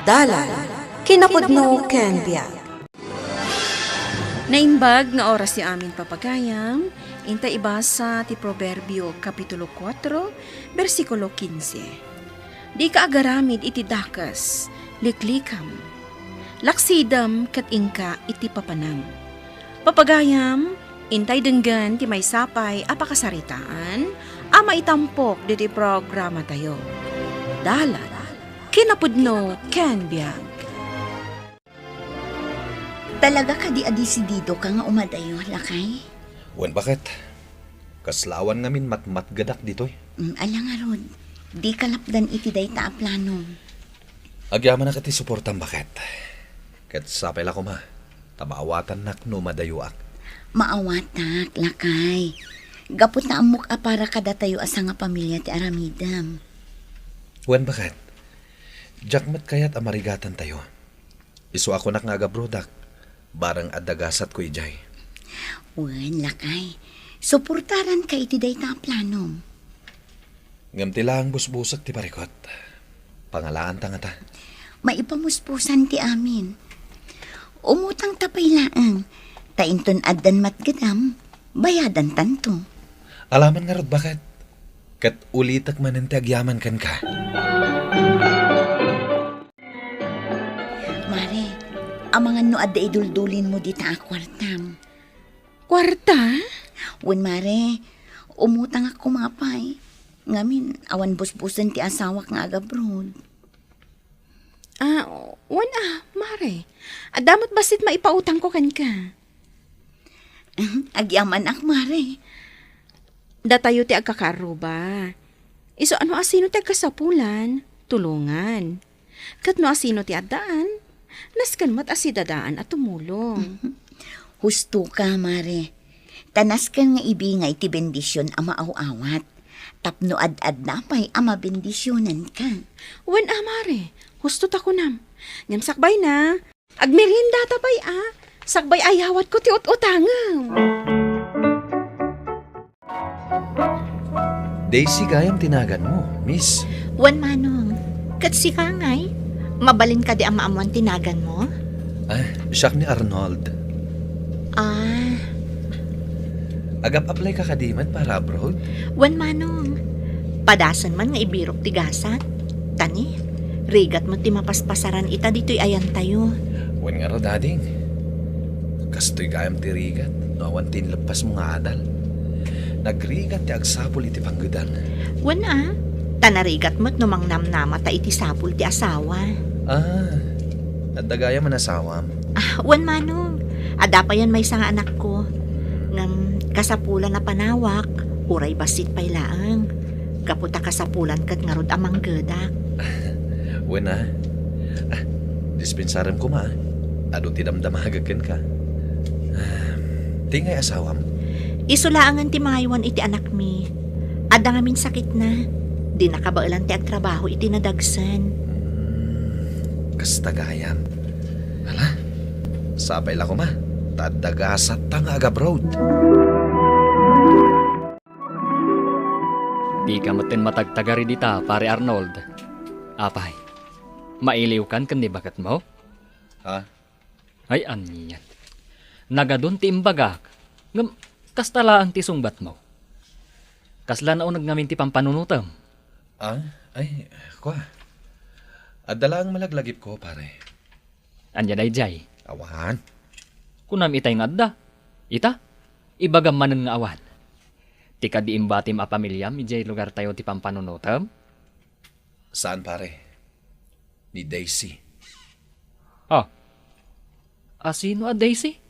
Dalan, kinapudno ken biag. Naimbag nga oras si amin papagayam, inta ibasa ti Proverbio Kapitulo 4, versikulo 15. Di ka agaramid iti dakas, liklikam. Laksidam kat ingka iti papanam. Papagayam, intay denggan ti may sapay apakasaritaan, ama itampok diti programa tayo. Dalan, kinapudno ken biag. Talaga ka di adisidido ka nga umadayo, lakay? Wan bakit? Kaslawan ngamin matmat gadak ditoy. Ala nga rod, di kalapdan iti day ta plano. Agyaman na kati suportan bakit? Kat sapay la ko ma, tabawatan nak no madayuak. Maawatak, lakay. Gapot na amok a para kada tayo asa nga pamilya ti aramidam. Wan bakit? Jakmat kayat amarigatan tayo. Isu ako nak nga agabrodak, barang adagasat ko ijay. Wan, lakay. Suportaran ka iti day ta plano. Ngam tila ang busbusak ti parikot. Pangalaan ta nga ta. Maipamuspusan ti amin. Umutang tapay laang. Tainton addan matgadam, bayadan tanto. Alaman nga rod bakit? Kat ulitak manen ti agyaman kan ka. Mare, amangan no adda iduldulin mo dita a kwartam. Kwarta? Wen mare, umutang ako mapay. Ngamin, awan busbusan ti asawak nga agabroad. Mare. Adamot basit maipautang ko kan ka. Agyaman ak mare. Datayo ti agkakaruba. Iso ano asino ti agkasapulan, tulungan. Kat no asino ti addaan, naskan mat asidadaan at tumulong. Husto ka mare. Tanas ka nga ibingay ti bendisyon ama awat. Tapno ad-ad na pa'y ama bendisyonan ka. Wen mare, husto ta ko nam. Ngam sakbay na, agmerienda ta pa'y sakbay ayawat ko ti ut-utangam. Daisy gayam tinagan mo, miss. Wan manong, kat si Kangay, mabalin ka di ang maamuan tinagan mo? Siyak ni Arnold. Agap-apply ka kadimat para abroad? Wan manong, padasan man nga ibirok ti gasat. Tani, rigat mo ti mapaspasaran ita dito'y ayan tayo. Wan nga ro, dading. Kastoy gayam ti rigat, awan tinlapas mo nga adal. Nagrigat ti agsapol iti panggudan. Wan tanarigat mo't numang namnama ta iti sapul ti asawa. At dagaya man asawam. Wan manong, ada pa yan may nga anak ko. Ngam kasapulan na panawak, uray basit pay laang. Kaputa kasapulan kat ngarod amang gedak. Wan dispensarem ko ma. Ado tinamdamagagan ka. Tingay asawam. Isulaangan ti mangaywan iti anak mi. Ada ngamin sakit na. Di nakabailan ti agtrabaho iti nadagsan. Kastagayam. Hala, sabay lang ko ma. Tadagasat ta nga agabroad. Di ka matin matagtagari dita, pare Arnold. Apay, mailiw kan ni bakat mo? Ha? Ay, aniyan. Nagadun ti imbagak. Ngam, kastalaan ti sungbat mo. Kasla na unag ngamin ti pampanunutam. Ay, kwa. Adala ang malaglagip ko, pare. Anya day jay. Awan. Kunam itay nga adda. Ita, ibagam manen nga awan. Ti kadi imbatim a pamilyam, ijay lugar tayo ti pampanunutam. Saan, pare? Ni Daisy. Sino a Daisy?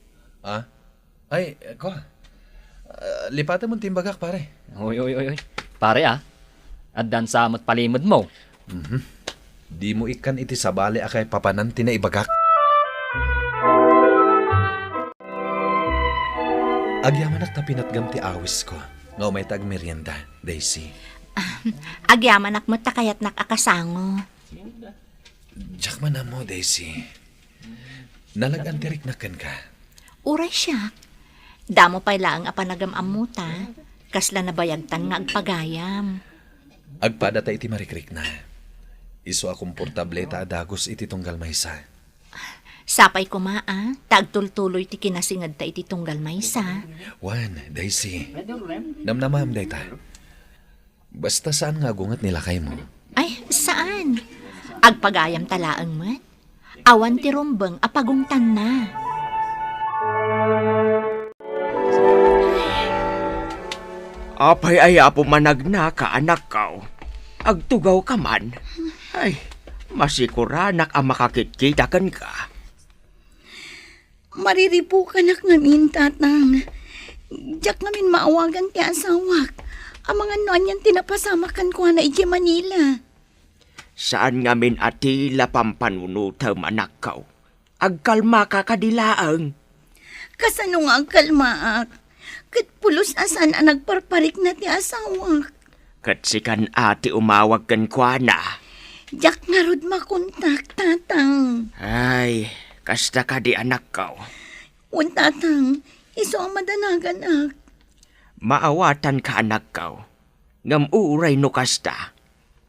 Ay, kwa. Lipatan mo timbagak, pare. Oy. Pare addan sa amot palimod mo. Di mo ikan iti sabali akay papananti na ibagak. Agyaman ak tapinatgam ti awis ko. Nga may tag merienda, Daisy. Agyaman ak ta kayat nakakasango. Diyak man na mo, Daisy. Nalagantirik na kan ka. Uray siya. Damo pa'y laang apanagam amuta. Kasla na bayagtan nga agpagayam. Agpada ta iti marikrik na. Iso a komportable ta adagos iti tunggal maysa. Sapay ko tagtultuloy ti kinasingad ta iti tunggal maysa. Wan, Daisy. Namnamam day ta. Basta saan nga gungat nila kay mo? Ay, saan? Agpagayam talaang mat. Awan ti rumbeng apagungtan na. Apay ay apo managna ka anak kao. Agtugaw ka man. Ay, masikuranak ang makakitkita kan ka. Mariripo ka nak ngamin, tatang. Diyak ngamin maawagan ti asawak. Ang mga noan yan tinapasamakan ko na iti Manila. Saan ngamin atila pampanunutam anak kao? Agkalma ka kadilaang. Kasano nga ang kalmaak? Kat pulos asan ang nagparparik na ti asawak. Katsikan ati umawag kan kwa na. Diyak nga rod makontak, tatang. Ay, kasta ka di anak kao. Un tatang, iso ang madanagan ak. Maawatan ka anak kao. Ngam uray no kasta.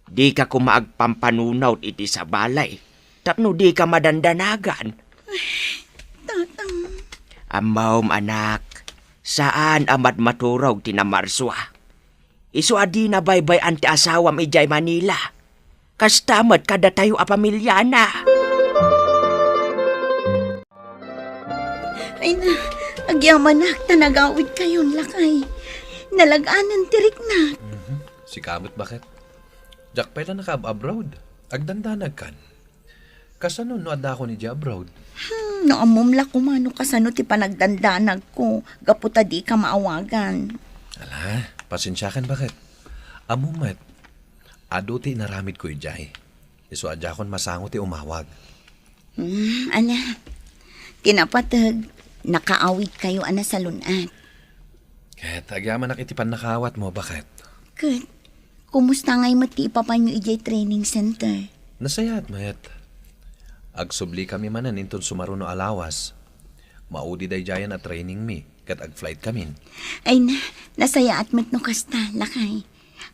Di ka kumaagpampanunaw iti sa balay. Tapno di ka madandanagan. Tatang, Amawm anak, saan amad maturaw tinamarswa? Isu adi na baybay anti asawam ijay Manila. Kastamat kada tayo a pamilya na. ay na, agyaman ak, tanagawid kayon lakay. Nalaganan tirik na. Si kamot bakit? Jak pa na nakab-abroad. Agdandanag kan. Kasano no adda ko ni di abroad? No amumla kumano kasano ti panagdandanag ko. Gaputa di ka maawagan. Ala, pasensyakan bakit? Amumat. Ado ti naramid ko ijay. Iso adya kon masango ti umawag. Ana, kinapatag, nakaawid kayo ana sa lunat. Ket agyaman nak iti nakawat mo bakit? Kat, kumusta ngay mati ipapanyo ijay training center? Nasayat mayat. Agsubli kami manan inton sumaruno alawas. Maudi day jayan at training mi. Kat ag-flight kami. Ay na, nasaya at mat no kasta, lakay.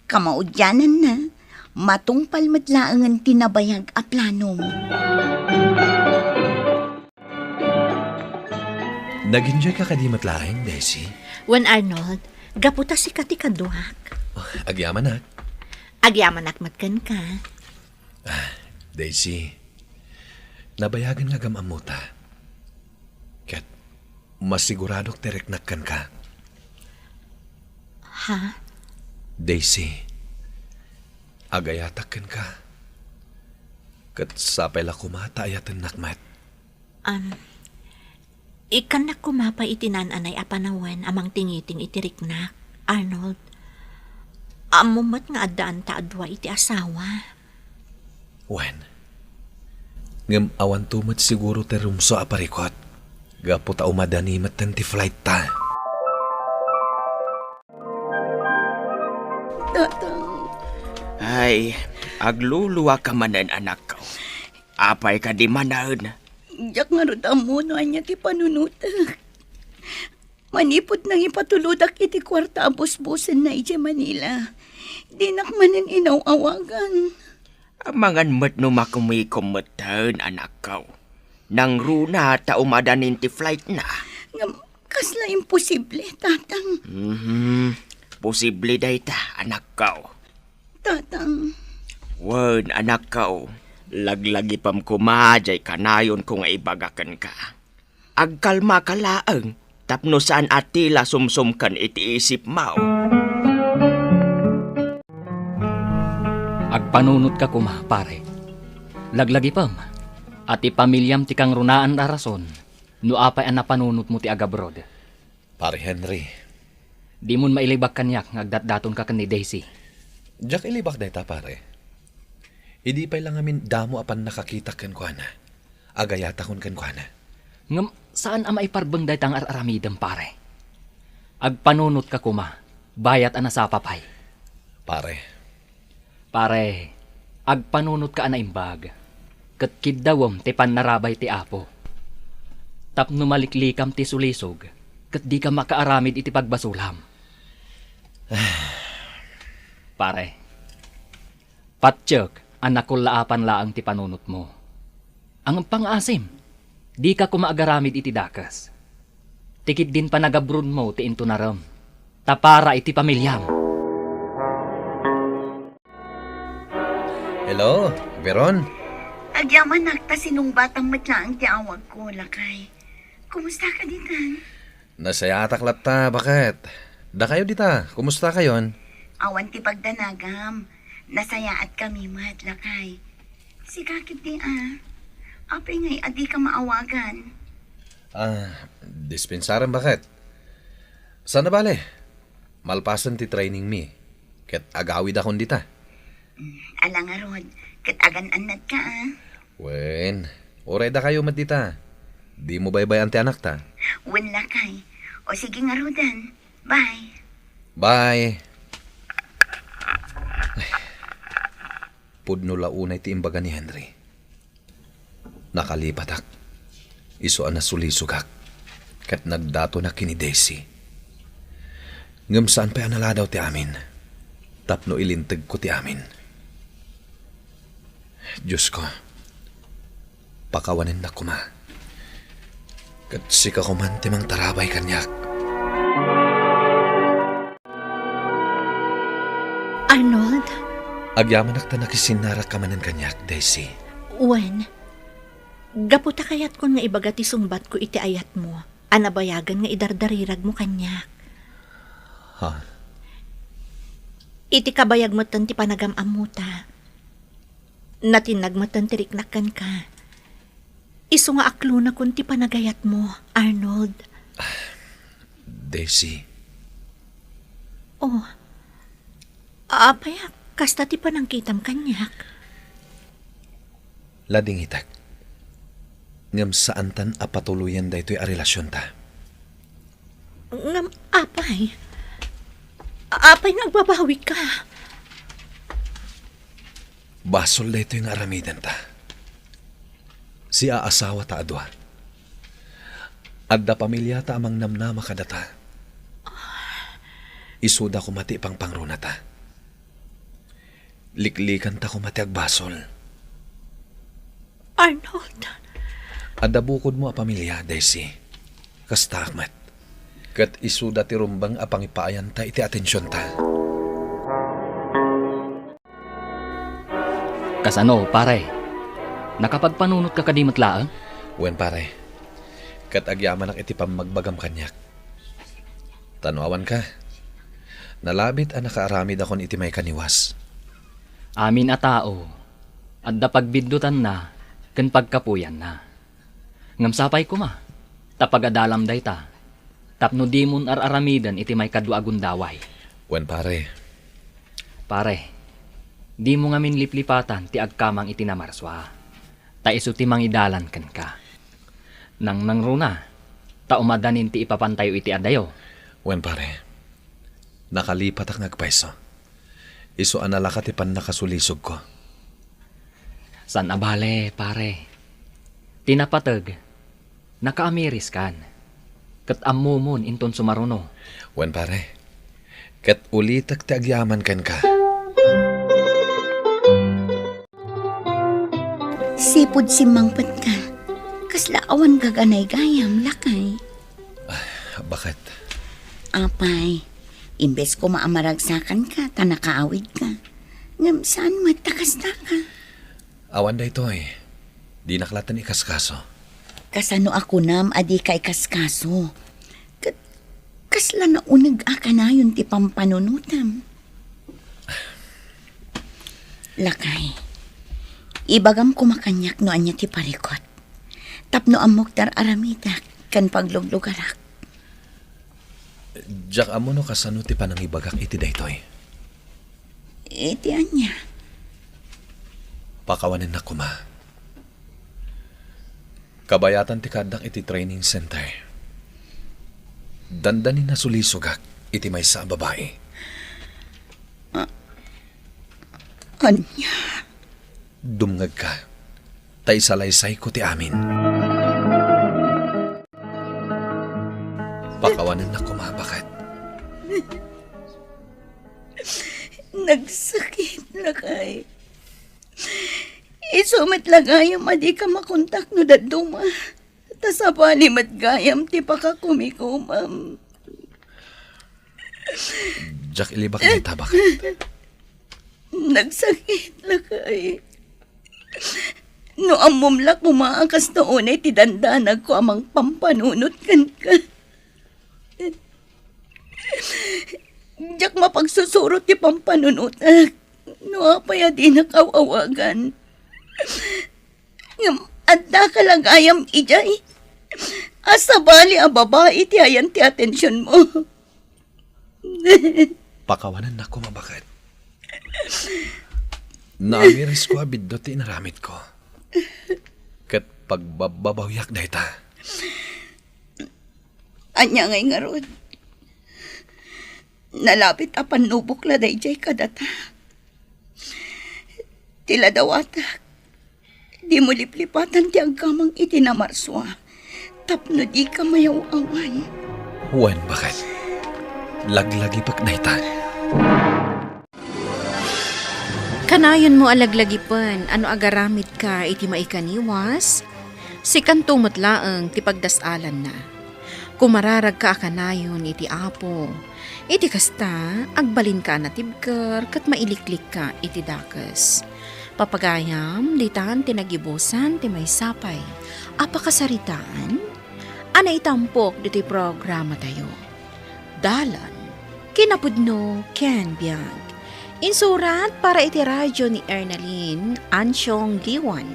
Kamaudyanan na, matungpal matlaangan tinabayag a plano mo. Nag-enjoy ka kadimat laing, Daisy? When Arnold, gaputa si katikaduhak. Oh, agyaman na. Agyaman akmatkan ka. Daisy, nabayagan nga gamamuta. Kat, masiguradok tereknakkan ka. Ha? Daisy, agayatakkan ka. Kat sapay la kumata ayatan nakmat. Ikan na kumapa itinananay apanawan amang tingiting itirik na, Arnold. Amumat nga adaan ta adwa iti asawa. Wen, ngam awan tumat siguro terumso aparikot. Gapo ta umadanimat ti flight ta. Tatang, Ay, agluluwa ka manan anak ko. Apay ka di manan. diyak nga rod amuno anya ti panunutak. Manipot nang ipatuludak iti kwarta abos-bosen na iti Manila. Dinak manin inaw-awagan. Amangan mat no makumikumatan anak ko. Nang runa ta umadanin ti flight na. Ngam, kasla imposible, tatang. Posible day ta anak ko. Tatang, Wan anak ko. Laglagi pam kumadjay kanayon kung ibagakan ka. Agkalma ka laang. Tapno saan atila sumsumkan iti isip mao. Agpanunot ka kuma, pare. Laglagi pam. At ipamilyam ti kang runaan na rason. No apay ang napanunot mo ti agabrod. Pare Henry, Di mon mailibak kanyak ngagdatdaton ka kan ni Daisy. jak ilibak day ta pare. Idi pay lang amin damo apan nakakita kan kwa na. Agayata kon kan kwa na. Ngam, saan ang maiparbang day tang aramidam, pare? Agpanunot ka kuma, bayat ana sa papay. Pare, agpanunot ka ana imbag. Kat kidawom ti panarabay ti apo. Tapno maliklikam ti sulisog, kat di ka makaaramid iti pagbasulam. Pare, patsyok, Anak ko laapan laang ti panunot mo. Ang pangasim, di ka kumaagaramid iti dakas. Tikit din panagabrun mo ti into naram. Tapara iti pamilyam. Hello, Veron. Agyaman nakta sinong batang matlaang ti awag ko, Lakay. Kumusta ka ditan? Nasaya ataklat ta, bakit? Da kayo dita, kumusta kayon? Awan ti pagdanagam. Nasaya at kami mat, Lakay. Sikakit di Apay ngay adi ka maawagan. Dispensaran bakit? Sana bale? Malpasan ti training mi. Ket agawid akon dita. Alang arod, kat agan-anad ka Wen, oray da kayo mat dita. Di mo baybayan ti anak ta. Wen, Lakay. O sige nga rodan. Bye. Bye. Pudno launay ti imbaga ni Henry. Nakalipatak. Isuan na sulisugak. Kat nagdato na kini Daisy. Ngam saan pa anala daw ti amin. Tapno ilintag ko ti amin. Diyos ko. Pakawanin na kuma. Kat sika ko man timang tarabay kanyak. Arnold, Agyaman nakta nakisinara ka manan kanyak, Daisy. Wen, gaputa kayat kon nga ibaga ti sungbat ko iti ayat mo. Anabayagan nga idardarirag mo kanyak. Ha? Iti kabayag mo ti panagam amuta. Natinag mo ti riknakan ka. Isu nga aklo na kun ti panagayat mo, Arnold. Daisy, Oh, apaya, kasta ti panangkitam kanyak. lading itak. Ngam saan tan apatuluyan da ito'y a relasyon ta. Ngam, apay. Apay nagbabawi ka. Basol da ito'y aramidan ta. Si aasawa ta adwa. Adda pamilya ta amang namnama kadata. Isuda ko mati pang pangruna ta. Liklikan ta ko mati agbasol. Arnold, Adda bukod mo a pamilya, Daisy. Kasta akmat. Kat isuda ti rumbang apang ipaayan ta iti atensyon ta. Kasano, pare? Nakapagpanunot ka kadimot laang? Wen pare. Kat agyaman ak iti pamagbagam kanyak. Tanawan ka. Nalabit ang nakaaramid akon iti may kaniwas. Amin a tao. Adda pagbiddutan na, ken pagkapuyan na. Ngamsapay ko ma. Tapagadalam day ta. Tapno di mon araramidan iti may kadwaagundaway. Wen pare. Pare, di mo ngamin liplipatan ti agkamang iti namarswa. Ta isu ti mangidalan ken ka. Nang nangruna, ta umadanin ti ipapantayo iti adayo. Wen pare. Nakalipat ak nagpaiso. Isu anala ka ti pan nakasulisog ko. San abale, pare? Tinapatag, nakaamiris kan. Kat amumon inton sumaruno. Wen pare. Kat ulitak ti agyaman ken ka. Sipod si Mangpat ka. Kasla awan gaganay gayam, Lakay. Bakit? Apay, imbes ko maamaragsakan ka, tanakaawid ka. Ngam saan matakasta ka? Awan da ito eh. Di naklatan ikaskaso. Kasano ako nam, adi kay kaskaso. Kasla na unag aka na yun ti pampanunutam. Lakay, ibagam kumakanyak no anya ti parikot. Tapno amok tar aramidak, kan pagluglugarak. Diyak amo no kasano ti panangibagak iti daytoy. Iti anya. Pakawanin na kuma. Kabayatan ti kadak iti training center. Dandanin na sulisugak iti may sa babae. Anya. Dumngag ka. Tay salaysay ko ti amin. Pakawanin na kuma, bakit? Nagsakit, Lakay. Isumat lagayam adi ka makontak no daduma. Tasabali matgayam ti pakakumikumam. Jack ilibak na bakit? Nagsakit lakay. No amumla kumaakas noon ay tidandanag ko amang pampanunot kan ka. Diyak mapagsusurot ti pampanunot. No apay adi nakawawagan. Ngam adda ka lang ayam ijay. Asa bali a babae ti ayan ti atensyon mo. Pakawanan na ko mabakit. Naamiris ko abid do ti inaramit ko. Kat pagbabawyak na ita. Anya ngay nga rod. Nalapit a panubok la dayjay kadata. Tila dawatak. Di mo liplipatan ti agkamang itinamarswa. Tapno di ka mayaw-awan. Huwan bakit? Laglagi pak na ita. Kanayon mo alaglagipan, ano agaramit ka iti maikaniwas? Si kantumot laeng ti pagdasalan na. Kumararag ka kanayon iti apo. Iti kasta, agbalin ka na tibker, kat mailiklik ka iti dakas. Papagayam, litan tinagibusan ti may sapay. Apakasaritaan? Ana itampok diti programa tayo. Dalan, kinapudno Ken Biag. Insurat para iti radyo ni Ernalyn Ansyong Liwan.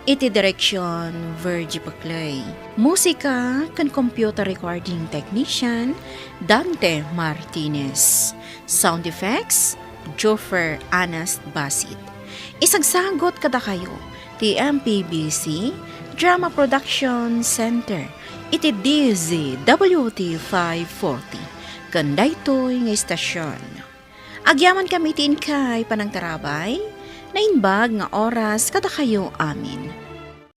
Iti direksyon Virgie Paclay. Musika kan computer recording technician Dante Martinez. Sound effects Joffer Anas Basit. Isagsagot kada kayo ti MPBC Drama Production Center iti DZWT 540 kandaytoy nga istasyon. Agyaman kami tin kay panangtarabay, na inbag nga oras kada kayo amin.